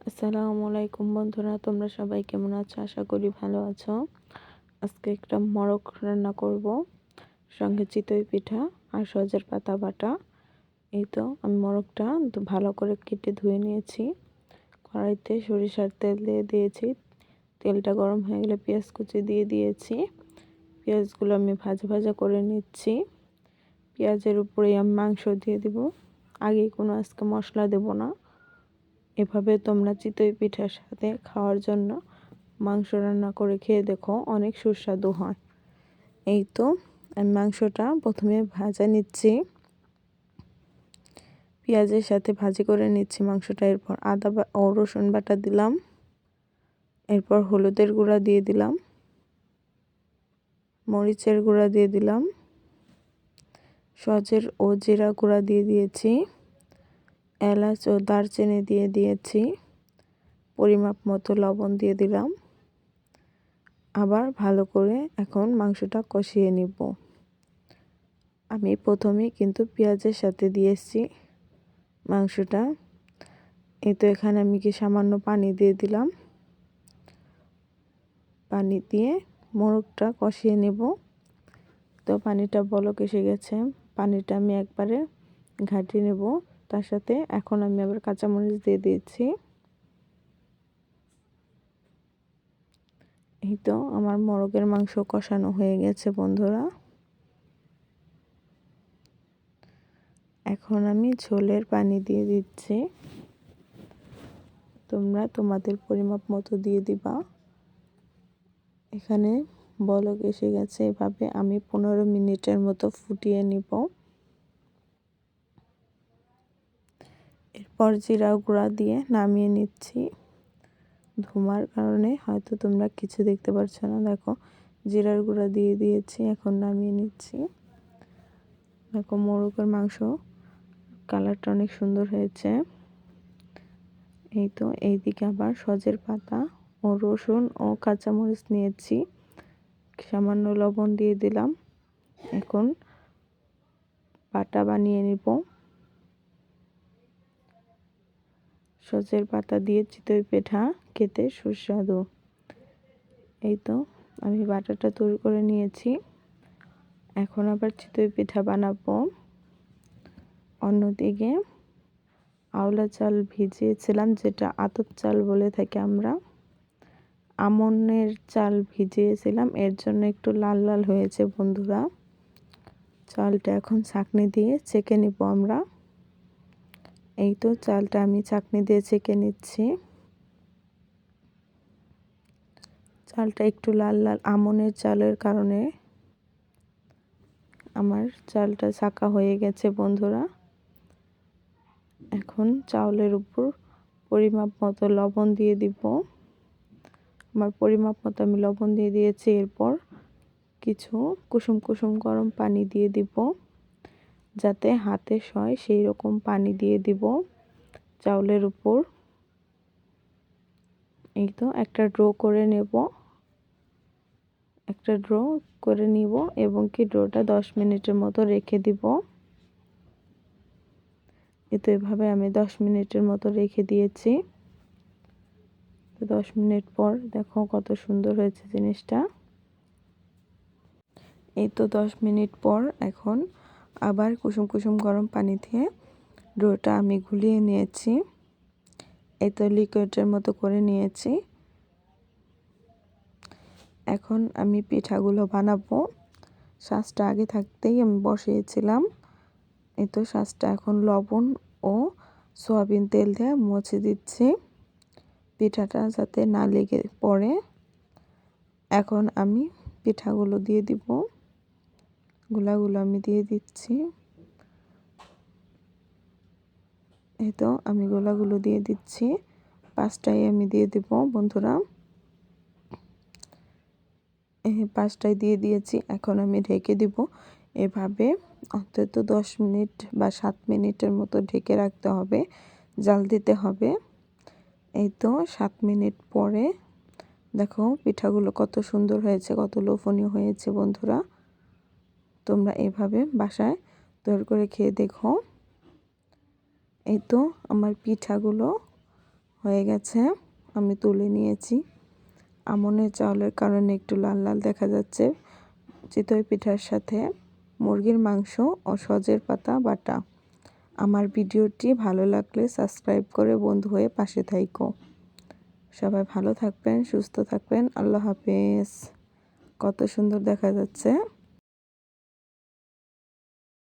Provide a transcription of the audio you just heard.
আসসালামু আলাইকুম বন্ধুরা, তোমরা সবাই কেমন আছো? আশা করি ভালো আছো। আজকে একটা মোরগ রান্না করব, সঙ্গে চিতই পিঠা আর সজের পাতা বাটা। এই তো আমি মোরগটা ভালো করে কেটে ধুয়ে নিয়েছি। কড়াইতে সরিষার তেল দিয়ে দিয়েছি। তেলটা গরম হয়ে গেলে পেঁয়াজ কুচি দিয়ে দিয়েছি। পেঁয়াজগুলো আমি ভাজা ভাজা করে নিচ্ছি। পেঁয়াজের উপরে আমি মাংস দিয়ে দিব। আগে কোনো আজকে মশলা দেব না। এভাবে তোমরা চিতই পিঠার সাথে খাওয়ার জন্য মাংস রান্না করে খেয়ে দেখো, অনেক সুস্বাদু হয়। এই তো আমি মাংসটা প্রথমে ভাজা নিচ্ছি, পেঁয়াজের সাথে ভাজি করে নিচ্ছি মাংসটা। এরপর আদা ও রসুন বাটা দিলাম, এরপর হলুদের গুঁড়া দিয়ে দিলাম, মরিচের গুঁড়া দিয়ে দিলাম, সজের ও জিরা গুঁড়া দিয়ে দিয়েছি, এলাচ ও দারচিনি দিয়ে দিয়েছি, পরিমাপ মতো লবণ দিয়ে দিলাম। আবার ভালো করে এখন মাংসটা কষিয়ে নিব। আমি প্রথমেই কিন্তু পেঁয়াজের সাথে দিয়েছি মাংসটা। এই তো এখানে আমি সামান্য পানি দিয়ে দিলাম। পানি দিয়ে মোরগটা কষিয়ে নেব। তো পানিটা বলক এসে গেছে, পানিটা আমি একবারে ঘাঁটিয়ে নেব। তার সাথে এখন আমি আবার কাঁচামরিচ দিয়ে দিয়েছি। এই তো আমার মোরগের মাংস কষানো হয়ে গেছে বন্ধুরা। এখন আমি ঝোলের পানি দিয়ে দিচ্ছি। তোমরা তোমাদের পরিমাপ মতো দিয়ে দিবা। এখানে বলক এসে গেছে। এভাবে আমি 15 মিনিটের মতো ফুটিয়ে নিব। এরপর জিরা গুঁড়া দিয়ে নামিয়ে নিচ্ছি। ধোঁয়ার কারণে হয়তো তোমরা কিছু দেখতে পারছো না। দেখো, জিরার গুঁড়া দিয়ে দিয়েছি, এখন নামিয়ে নিচ্ছি। দেখো মোরগের মাংস কালারটা অনেক সুন্দর হয়েছে। এই তো এইদিকে আবার সজের পাতা ও রসুন ও কাঁচামরিচ নিয়েছি, সামান্য লবণ দিয়ে দিলাম। এখন বাটা বানিয়ে নিব। সজের পাতা দিয়ে চিতই পিঠা খেতে সুস্বাদু। এই তো আমি বাটাটা তৈরি করে নিয়েছি। এখন আবার চিতই পিঠা বানাবো। অন্যদিকে আওলা চাল ভিজিয়েছিলাম, যেটা আতপ চাল বলে থাকি আমরা। আমনের চাল ভিজিয়েছিলাম, এর জন্য একটু লাল লাল হয়েছে বন্ধুরা। চালটা এখন ছাঁকনি দিয়ে ছেঁকে নিব আমরা। এই তো চালটা আমি ছাঁকনি দিয়ে ছেঁকে নিচ্ছি। চালটা একটু লাল লাল আমনের চালের কারণে আমার চালটা ছাঁকা হয়ে গেছে বন্ধুরা। এখন চাউলের উপর পরিমাপ মতো লবণ দিয়ে দিব। আমার পরিমাপ মতো আমি লবণ দিয়ে দিয়েছি। এরপর কিছু কুসুম কুসুম গরম পানি দিয়ে দিব, যাতে হাতে সয় সেই রকম পানি দিয়ে দিব চাউলের উপর। এই তো একটা ড্রো করে নেব, একটা ড্রো করে নিব এবং কি ড্রোটা 10 মিনিটের মতো রেখে দিব। এই তো এভাবে আমি 10 মিনিটের মতো রেখে দিয়েছি। তো 10 মিনিট পর দেখো কত সুন্দর হয়েছে জিনিসটা। এই তো 10 মিনিট পর এখন আবার কুসুম কুসুম গরম পানি দিয়ে ডোটা আমি গুলিয়ে নিয়েছি। এই তো লিকুইডের মতো করে নিয়েছি। এখন আমি পিঠাগুলো বানাবো। শাঁসটা আগে থাকতেই আমি বসিয়েছিলাম। এই তো শাঁসটা এখন লবণ ও সয়াবিন তেল দিয়ে মুছে দিচ্ছি, পিঠাটা যাতে না লেগে পড়ে। এখন আমি পিঠাগুলো দিয়ে দিব। গোলাগুলো আমি দিয়ে দিচ্ছি। এই তো আমি গোলাগুলো দিয়ে দিচ্ছি। 5টাই আমি দিয়ে দিব বন্ধুরা। 5টাই দিয়ে দিয়েছি। এখন আমি ঢেকে দিব। এভাবে অন্তত 10 মিনিট বা 7 মিনিটের মতো ঢেকে রাখতে হবে, জাল দিতে হবে। এই তো 7 মিনিট পরে দেখো পিঠাগুলো কত সুন্দর হয়েছে, কত লোভনীয় হয়েছে বন্ধুরা। তোমরা এভাবে বাসায় তৈরি করে খেয়ে দেখো। এই তো আমার পিঠাগুলো হয়ে গেছে, আমি তুলে নিয়েছি। আমনের চাউলের কারণে একটু লাল লাল দেখা যাচ্ছে। চিতই পিঠার সাথে মুরগির মাংস ও সজের পাতা বাটা। আমার ভিডিওটি ভালো লাগলে সাবস্ক্রাইব করে বন্ধু হয়ে পাশে থাইকো। সবাই ভালো থাকবেন, সুস্থ থাকবেন। আল্লাহ হাফেজ। কত সুন্দর দেখা যাচ্ছে।